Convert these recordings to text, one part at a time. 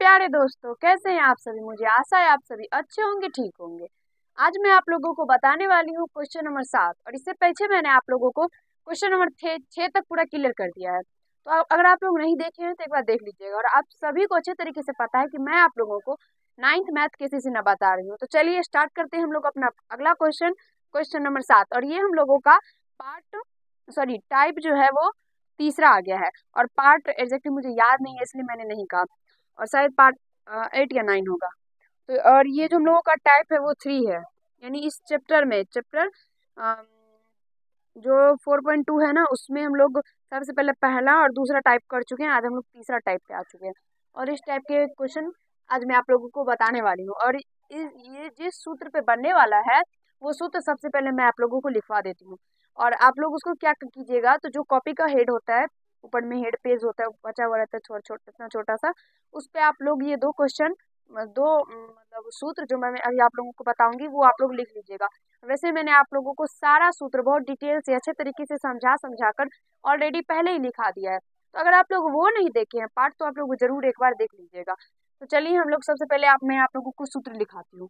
प्यारे दोस्तों, कैसे हैं आप सभी। मुझे आशा है आप सभी अच्छे होंगे, ठीक होंगे। आज मैं आप लोगों को बताने वाली हूँ क्वेश्चन नंबर 7। और इससे पहले मैंने आप लोगों को क्वेश्चन नंबर 6 तक पूरा क्लियर कर दिया है। तो अगर आप लोग नहीं देखे हैं तो एक बार देख लीजिएगा। और आप सभी को अच्छे तरीके से पता है कि मैं आप लोगों को 9th मैथ कैसे से न बता रही हूँ। तो चलिए स्टार्ट करते हैं हम लोग अपना अगला क्वेश्चन, क्वेश्चन नंबर 7। और ये हम लोगों का टाइप जो है वो तीसरा आ गया है। और पार्ट एग्जैक्टली मुझे याद नहीं है, इसलिए मैंने नहीं कहा। और शायद पार्ट 8 या 9 होगा। तो और ये जो हम लोगों का टाइप है वो 3 है। यानी इस चैप्टर जो 4.2 है ना, उसमें हम लोग सबसे पहले पहला और दूसरा टाइप कर चुके हैं। आज हम लोग तीसरा टाइप पे आ चुके हैं। और इस टाइप के क्वेश्चन आज मैं आप लोगों को बताने वाली हूँ। और ये जिस सूत्र पे बनने वाला है वो सूत्र सबसे पहले मैं आप लोगों को लिखवा देती हूँ। और आप लोग उसको क्या कीजिएगा, तो जो कॉपी का हेड होता है, ऊपर में हेड पेज होता है, बचा हुआ रहता है इतना छोटा सा, उस पे आप लोग ये दो क्वेश्चन, मतलब सूत्र जो मैं अभी आप लोगों को बताऊंगी वो आप लोग लिख लीजिएगा। वैसे मैंने आप लोगों को सारा सूत्र बहुत डिटेल से अच्छे तरीके से समझा कर ऑलरेडी पहले ही लिखा दिया है। तो अगर आप लोग वो नहीं देखे हैं पार्ट, तो आप लोग जरूर एक बार देख लीजिएगा। तो चलिए हम लोग सबसे पहले मैं आप लोगों को सूत्र लिखाती हूँ।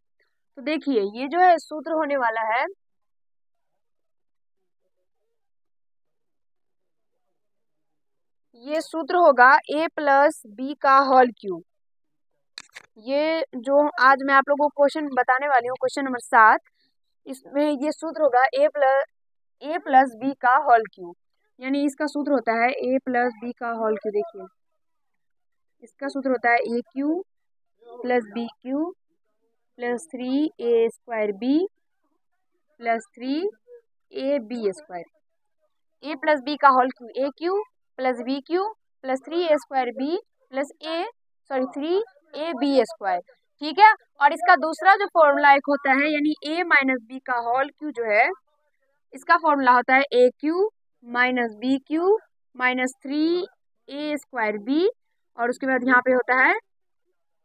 तो देखिए ये जो है सूत्र होने वाला है, ये सूत्र होगा a+b का होल क्यूब। ये जो आज मैं आप लोगों को क्वेश्चन बताने वाली हूँ, क्वेश्चन नंबर 7, इसमें ये सूत्र होगा a+b का होल क्यूब। यानी इसका सूत्र होता है a+b का होल क्यूब। देखिए इसका सूत्र होता है a3+b3a²b +3ab²। a+b का होल क्यूब a3+b3a²b +3ab²। ठीक है। और इसका दूसरा जो फॉर्मूला एक होता है, यानी a-b का होल क्यूब जो है, इसका फॉर्मूला होता है a³ - b³ -3a²b। और उसके बाद यहाँ पे होता है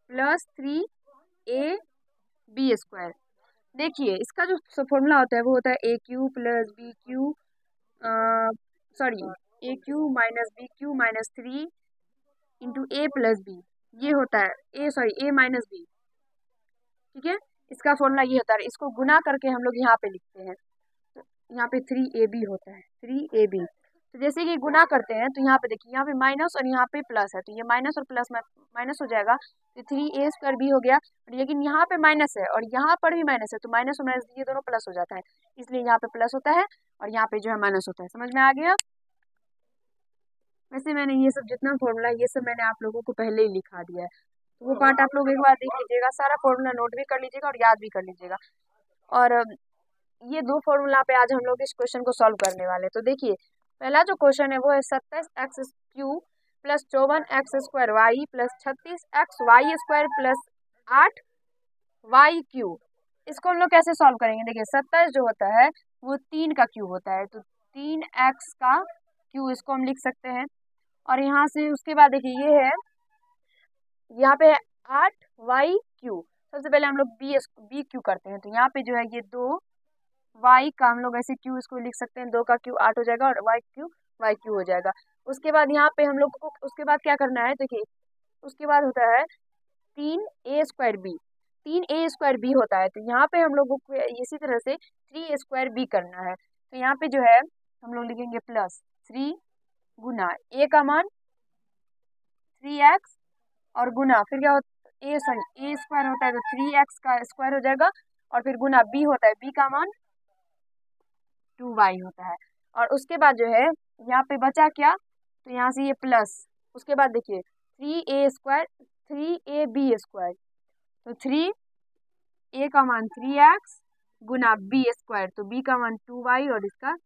+3ab²। देखिए इसका जो फॉर्मूला होता है वो होता है a³ + b³ a³ - b³ -3 a + b। ये होता है a - b। ठीक है, इसका फॉर्मूला ये होता है। इसको गुना करके हम लोग यहाँ पे लिखते हैं। तो यहाँ पे 3ab होता है, 3ab। तो जैसे कि गुना करते हैं तो यहाँ पे देखिए, यहाँ पे माइनस और यहाँ पे प्लस है, तो ये माइनस और प्लस में माइनस हो जाएगा, तो 3a² हो गया। लेकिन यहाँ पे माइनस है और यहाँ पर भी माइनस है, तो माइनस और माइनस ये दोनों प्लस हो जाता है, इसलिए यहाँ पे प्लस होता है और यहाँ पे जो है माइनस होता है। समझ में आ गया। वैसे मैंने ये सब जितना फॉर्मूला ये सब मैंने आप लोगों को पहले ही लिखा दिया है, तो वो पार्ट आप लोग एक बार देख लीजिएगा, सारा फॉर्मूला नोट भी कर लीजिएगा और याद भी कर लीजिएगा। और ये दो फॉर्मूला पे आज हम लोग इस क्वेश्चन को सॉल्व करने वाले हैं। तो देखिए पहला जो क्वेश्चन है वो है 27x³ + 54x² y + 36xy² + 8y³। इसको हम लोग कैसे सॉल्व करेंगे। देखिए 27 जो होता है वो 3 का क्यूब होता है, तो 3x का क्यूब इसको हम लिख सकते हैं। और यहाँ से उसके बाद देखिए ये है, यहाँ पे है 8y³। सबसे पहले हम लोग b³ करते हैं, तो यहाँ पे जो है ये 2y का हम लोग ऐसे क्यू इसको लिख सकते हैं, 2 का क्यू 8 हो जाएगा और y³ हो जाएगा। उसके बाद यहाँ पे हम लोग को उसके बाद क्या करना है, देखिए उसके बाद होता है 3a²b। 3a²b होता है, तो यहाँ पे हम लोगों को इसी तरह से 3a²b करना है। तो यहाँ पे जो है हम लोग लिखेंगे +3 गुना a का मान 3x और गुना फिर क्या होता है a² होता है, तो 3x का स्क्वायर हो जाएगा और फिर गुना b होता है, b का मान 2y होता है। और उसके बाद जो है यहाँ पे बचा क्या, तो यहाँ से ये प्लस, उसके बाद देखिए 3ab², तो 3a का मान 3x गुना b², तो b का मान 2y और इसका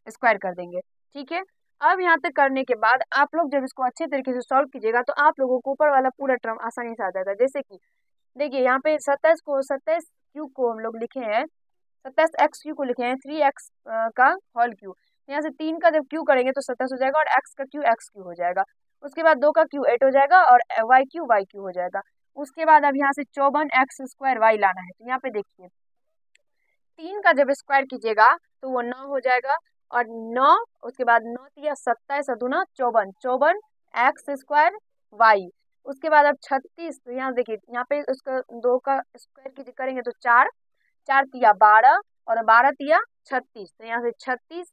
स्क्वायर कर देंगे। ठीक है। अब यहाँ तक करने के बाद आप लोग जब इसको अच्छे तरीके से सॉल्व कीजिएगा तो आप लोगों को ऊपर वाला पूरा टर्म आसानी से आ जाएगा। जैसे कि देखिए यहाँ पे 27 को हम लोग लिखे हैं, 27x³ को लिखे हैं 3x का होल क्यूब। यहाँ से 3 का जब क्यू करेंगे तो 27 हो जाएगा और x का क्यू x³ हो जाएगा। उसके बाद 2 का क्यू 8 हो जाएगा और y³ हो जाएगा। उसके बाद अब यहाँ से 54x² लाना है, तो यहाँ पे देखिए 3 का जब स्क्वायर कीजिएगा तो वो 9 हो जाएगा और 9 उसके बाद 9 × 3 = 27 और 2 × 4 = 54x² y। उसके बाद अब 36, तो यहाँ देखिए यहाँ पे उसका 2 का स्क्वायर की करेंगे तो 4, 4 तिया 12 और 12 तिया 36, तो यहाँ से 36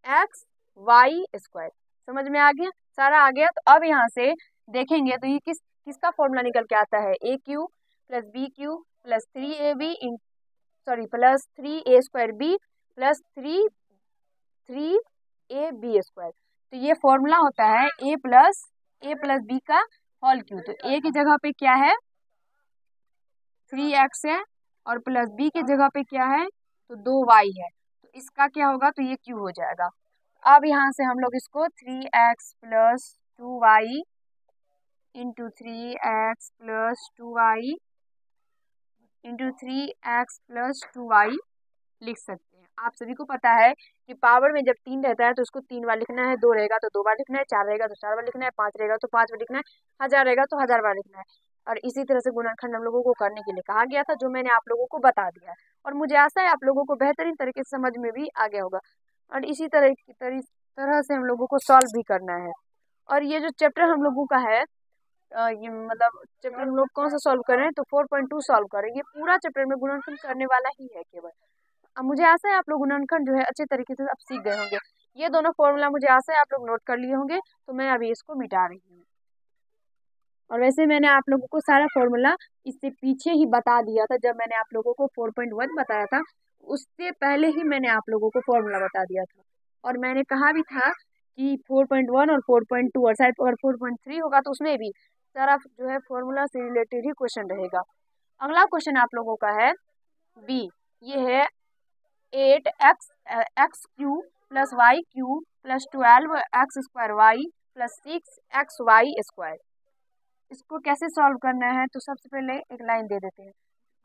x y²। समझ में आ गया, सारा आ गया। तो अब यहाँ से देखेंगे तो ये किसका फॉर्मूला निकल के आता है, AQ plus BQ plus 3AB plus 3A² plus 3AB²। तो ये फॉर्मूला होता है A प्लस B का होल क्यू। तो A की जगह पे क्या है 3x है और प्लस B की जगह पे क्या है तो 2y है, तो इसका क्या होगा तो ये क्यू हो जाएगा। अब यहाँ से हम लोग इसको 3x plus 2y into 3x plus 2y into 3x plus 2y लिख सकते हैं। आप सभी को पता है कि पावर में जब 3 रहता है तो उसको 3 बार लिखना है, 2 रहेगा तो 2 बार लिखना है, 4 रहेगा तो 4 बार लिखना है, 5 रहेगा तो 5 बार लिखना है, 1000 रहेगा तो 1000 बार लिखना है। और इसी तरह से गुणनखंड हम लोगों को करने के लिए कहा गया था, जो मैंने आप लोगों को बता दिया है। और मुझे आशा है आप लोगों को बेहतरीन तरीके से समझ में भी आ गया होगा। और इसी तरह से हम लोगों को सॉल्व भी करना है। और ये जो चैप्टर हम लोगों का है ये मतलब चैप्टर हम लोग कौन सा सॉल्व कर रहे हैं तो 4.2 सॉल्व कर रहे हैं। ये पूरा चैप्टर में गुणनखंड करने वाला ही है केवल। अब मुझे आशा है आप लोग गुणनखंड जो है अच्छे तरीके से अब सीख गए होंगे। ये दोनों फॉर्मूला मुझे आशा है आप लोग नोट कर लिए होंगे, तो मैं अभी इसको मिटा रही हूँ। और वैसे मैंने आप लोगों को सारा फॉर्मूला इससे पीछे ही बता दिया था, जब मैंने आप लोगों को 4.1 बताया था उससे पहले ही मैंने आप लोगों को फॉर्मूला बता दिया था। और मैंने कहा भी था कि 4.1 और 4.2 और शायद अगर 4.3 होगा तो उसमें भी सारा जो है फॉर्मूला से रिलेटेड ही क्वेश्चन रहेगा। अगला क्वेश्चन आप लोगों का है बी, ये है 8x³ plus y³ plus 12x² plus 6xy²। इसको कैसे सॉल्व करना है तो सबसे पहले एक लाइन दे देते हैं।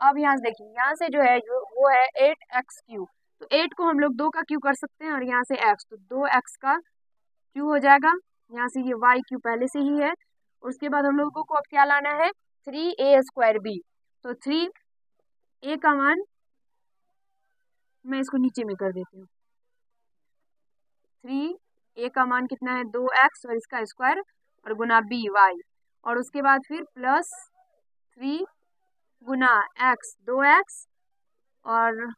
अब यहाँ से देखिए, यहाँ से जो है वो है 8x³, तो 8 को हम लोग 2 का क्यू कर सकते हैं और यहाँ से x, तो 2x का क्यू हो जाएगा। यहाँ से ये y³ पहले से ही है। उसके बाद हम लोगों को अब क्या लाना है 3a²b, तो 3a का मान मैं इसको नीचे में कर देती हूँ। 3a का मान कितना है 2x और इसका स्क्वायर और गुना by, और उसके बाद फिर प्लस 3 गुना x 2x और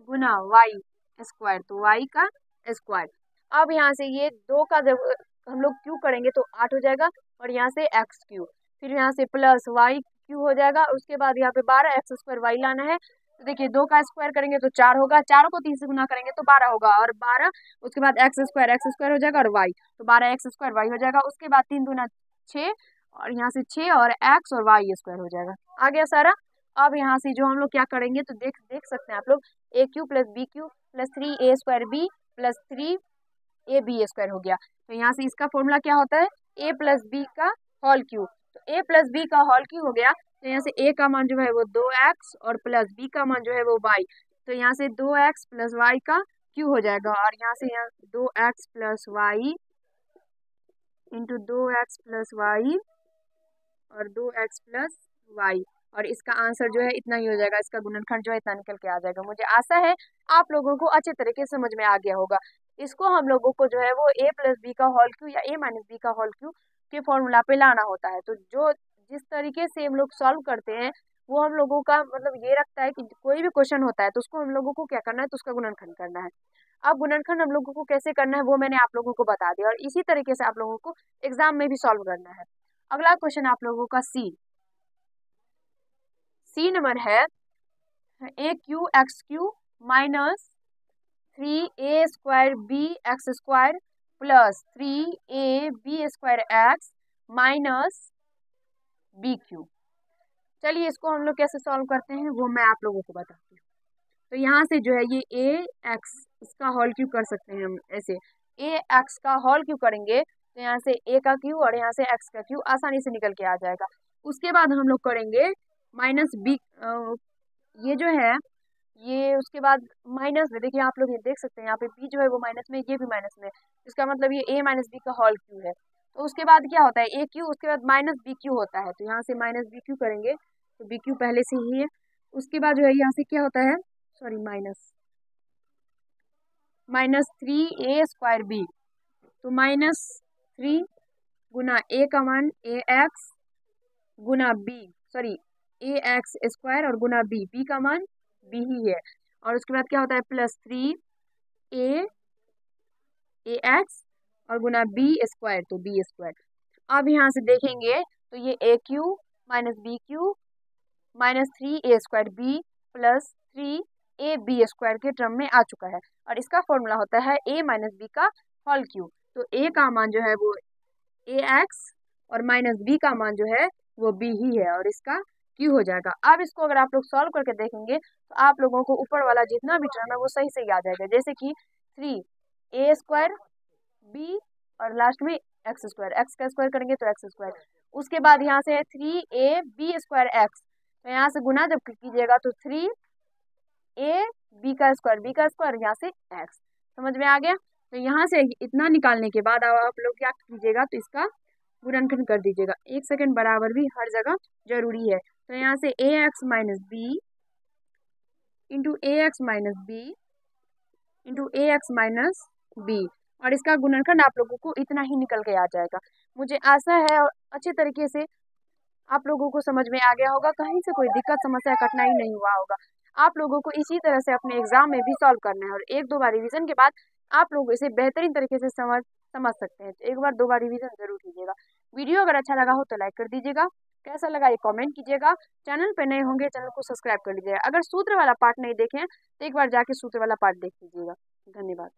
गुना y², तो y का स्क्वायर। अब यहाँ से ये 2 का जब हम लोग क्यू करेंगे तो 8 हो जाएगा और यहाँ से x³, फिर यहाँ से प्लस y³ हो जाएगा। उसके बाद यहाँ पे 12x² y लाना है, तो देखिए 2 का स्क्वायर करेंगे तो 4 होगा, 4 को 3 से गुना करेंगे तो 12 होगा और 12 उसके बाद x² हो जाएगा और y, तो 12x² y हो जाएगा। उसके बाद 3 दूना 6 और यहाँ से 6 और x और y² हो जाएगा। आ गया सारा। अब यहाँ से जो हम लोग क्या करेंगे तो देख सकते हैं आप लोग AQ plus BQ plus 3a² b plus 3ab² हो गया। तो यहाँ से इसका फॉर्मूला क्या होता है a प्लस b का होल क्यू, तो a प्लस b का होल क्यू हो गया। तो यहाँ से a का मान जो है वो 2x और प्लस b का मान जो है वो y, तो यहाँ से 2x प्लस y का क्यू हो जाएगा और यहाँ से 2x plus y into 2x plus y और 2x प्लस y, और इसका आंसर जो है इतना ही हो जाएगा। इसका गुणनखंड जो है इतना निकल के आ जाएगा। मुझे आशा है आप लोगों को अच्छे तरीके से समझ में आ गया होगा। इसको हम लोगों को जो है वो a प्लस बी का होल क्यू या a माइनस बी का होल क्यू के फॉर्मूला पे लाना होता है। तो जो जिस तरीके से हम लोग सॉल्व करते हैं वो हम लोगों का मतलब ये रखता है कि कोई भी क्वेश्चन होता है तो उसको हम लोगों को क्या करना है तो उसका गुणनखंड करना है। अब गुणनखंड हम लोगों को कैसे करना है वो मैंने आप लोगों को बता दिया, और इसी तरीके से आप लोगों को एग्जाम में भी सॉल्व करना है। अगला क्वेश्चन आप लोगों का सी नंबर है AQ(x³ minus 3a²b(x² plus 3ab² minus BQ। चलिए इसको हम लोग कैसे सॉल्व करते हैं वो मैं आप लोगों को बताती हूँ। तो यहाँ से जो है ये ax इसका होल क्यू कर सकते हैं हम ऐसे, ax का होल क्यू करेंगे तो यहाँ से a का क्यू और यहाँ से x का क्यू आसानी से निकल के आ जाएगा। उसके बाद हम लोग करेंगे माइनस b, ये जो है ये उसके बाद माइनस में देखिए आप लोग ये देख सकते हैं यहाँ पे b जो है वो माइनस में, ये भी माइनस में, इसका मतलब ये a माइनस बी का होल क्यू है। तो उसके बाद क्या होता है AQ, उसके बाद माइनस BQ होता है, तो यहाँ से माइनस BQ करेंगे तो BQ पहले से ही है। उसके बाद जो है यहाँ से क्या होता है सॉरी माइनस 3a² b, तो -3 गुना ए का मान ए एक्स गुना बी, सॉरी ए एक्स स्क्वायर और गुना बी, बी का मान बी ही है। और उसके बाद क्या होता है प्लस 3 ए एक्स और गुना बी स्क्वायर, तो बी स्क्वायर। अब यहाँ से देखेंगे तो ये A cube minus B cube minus 3 A square B plus 3 A B square के टर्म में आ चुका है। और इसका फॉर्मूला होता है ए माइनस बी का होल क्यू। तो ए का मान जो है वो ए एक्स और माइनस बी का मान जो है वो बी ही है और इसका क्यू हो जाएगा। अब इसको अगर आप लोग सॉल्व करके देखेंगे तो आप लोगों को ऊपर वाला जितना भी टर्म है वो सही सही आ जाएगा। जैसे कि 3 ए स्क्वायर बी और लास्ट में एक्स स्क्वायर, एक्स का स्क्वायर करेंगे तो एक्स स्क्वायर। उसके बाद यहाँ से है 3 ए बी स्क्वायर एक्स, तो यहाँ से गुना जब कीजिएगा तो 3 ए बी का स्क्वायर यहाँ से एक्स। समझ में आ गया। तो यहाँ से इतना निकालने के बाद अब आप लोग क्या कीजिएगा तो इसका गुणनखंड कर दीजिएगा। 1 सेकंड बराबर भी हर जगह जरूरी है। तो यहाँ से ए एक्स माइनस बी इंटू ए एक्स माइनस बी इंटू ए एक्स माइनस बी, और इसका गुणनखंड आप लोगों को इतना ही निकल के आ जाएगा। मुझे आशा है और अच्छे तरीके से आप लोगों को समझ में आ गया होगा, कहीं से कोई दिक्कत समस्या कठिनाई नहीं हुआ होगा। आप लोगों को इसी तरह से अपने एग्जाम में भी सॉल्व करना है और एक दो बार रिवीजन के बाद आप लोग इसे बेहतरीन तरीके से समझ सकते हैं। तो एक बार दो बार रिवीजन जरूर कीजिएगा। वीडियो अगर अच्छा लगा हो तो लाइक कर दीजिएगा, कैसा लगा ये कमेंट कीजिएगा। चैनल पे नए होंगे चैनल को सब्सक्राइब कर लीजिएगा। अगर सूत्र वाला पार्ट नहीं देखें तो एक बार जाके सूत्र वाला पार्ट देख लीजिएगा। धन्यवाद।